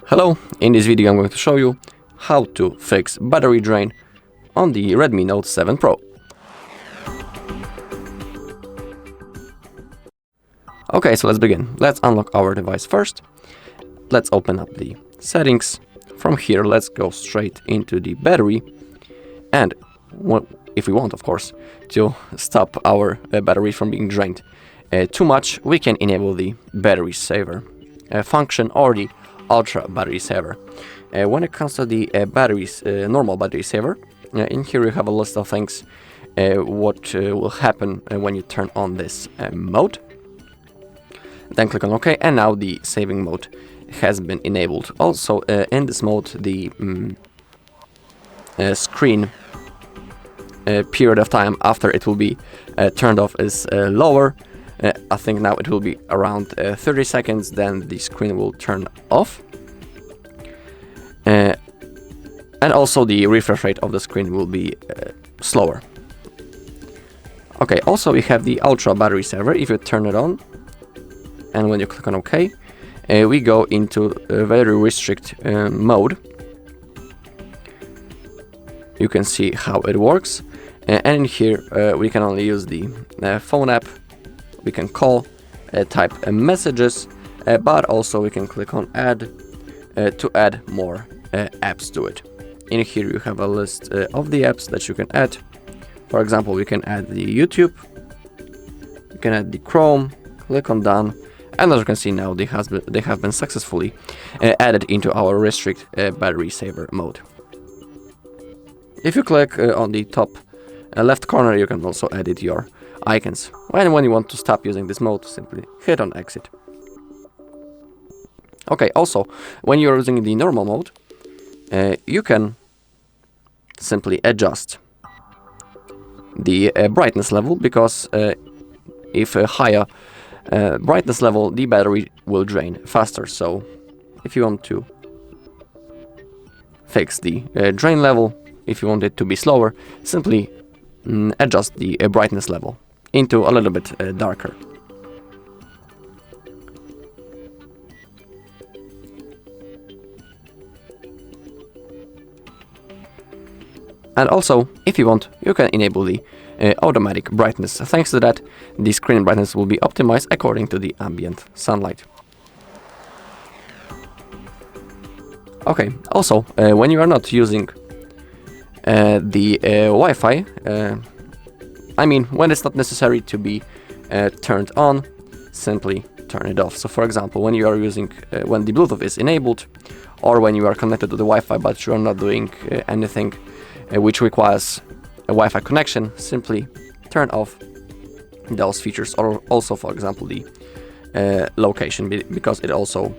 Hello, in this video I'm going to show you how to fix battery drain on the Redmi Note 7 Pro. Okay, so let's begin. Let's unlock our device first. Let's open up the settings. From here, let's go straight into the battery. And if we want, of course, to stop our battery from being drained too much, we can enable the battery saver function or the ultra battery saver. When it comes to the normal battery saver, in here you have a list of things what will happen when you turn on this mode. Then click on OK, and now the saving mode has been enabled. Also, in this mode, the screen period of time after it will be turned off is lower. I think now it will be around 30 seconds, then the screen will turn off. And also the refresh rate of the screen will be slower. Okay, also we have the ultra battery saver. If you turn it on, and when you click on OK, we go into a very restrict mode. You can see how it works. And in here we can only use the phone app. We can call, type messages, but also we can click on add to add more apps to it. In here you have a list of the apps that you can add. For example, we can add the YouTube, you can add the Chrome, click on done, and as you can see now they have been successfully added into our restrict battery saver mode. If you click on the top left corner, you can also edit your icons. And when you want to stop using this mode, simply hit on exit. Okay, also, when you're using the normal mode, you can simply adjust the brightness level, because if a higher brightness level, the battery will drain faster. So if you want to fix the drain level, if you want it to be slower, simply adjust the brightness level into a little bit darker. And also, if you want, you can enable the automatic brightness. Thanks to that, the screen brightness will be optimized according to the ambient sunlight. Okay, also, when you are not using the Wi-Fi, I mean, when it's not necessary to be turned on, simply turn it off. So for example, when you are using, when the Bluetooth is enabled, or when you are connected to the Wi-Fi but you are not doing anything which requires a Wi-Fi connection, simply turn off those features, or also, for example, the location, because it also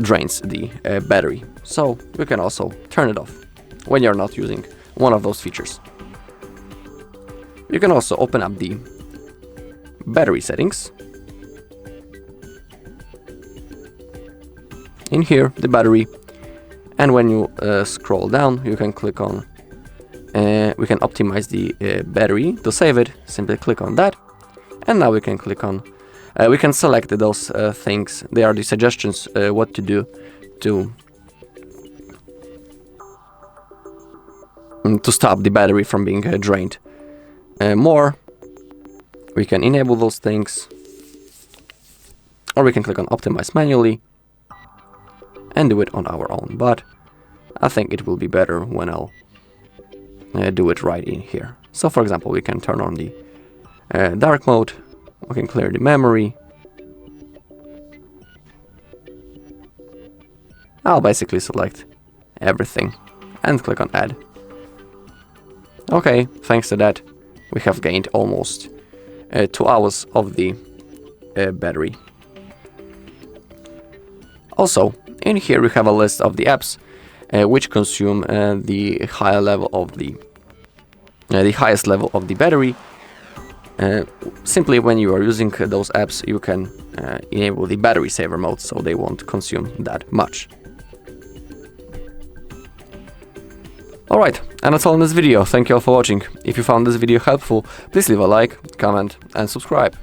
drains the battery. So you can also turn it off when you're not using one of those features. You can also open up the battery settings. In here, the battery, and when you scroll down, you can click on, we can optimize the battery. To save it, simply click on that, and now we can click on, we can select those things. They are the suggestions what to do to stop the battery from being drained more. We can enable those things, or we can click on optimize manually and do it on our own, but I think it will be better when I'll do it right in here. So for example, we can turn on the dark mode, we can clear the memory. I'll basically select everything and click on add. Okay, thanks to that, we have gained almost 2 hours of the battery. Also, in here we have a list of the apps which consume the higher level of the highest level of the battery. Simply when you are using those apps, you can enable the battery saver mode, so they won't consume that much. Alright, and that's all in this video. Thank you all for watching. If you found this video helpful, please leave a like, comment and subscribe.